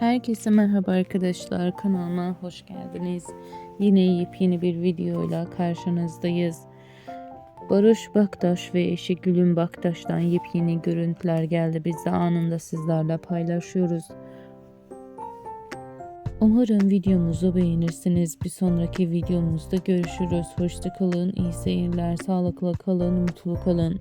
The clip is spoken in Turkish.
Herkese merhaba arkadaşlar, kanalıma hoş geldiniz. Yine yepyeni bir videoyla karşınızdayız. Barış Baktaş ve eşi Gülün Baktaş'tan yepyeni görüntüler geldi. Biz de anında sizlerle paylaşıyoruz. Umarım videomuzu beğenirsiniz. Bir sonraki videomuzda görüşürüz. Hoşça kalın, iyi seyirler, sağlıklı kalın, mutlu kalın.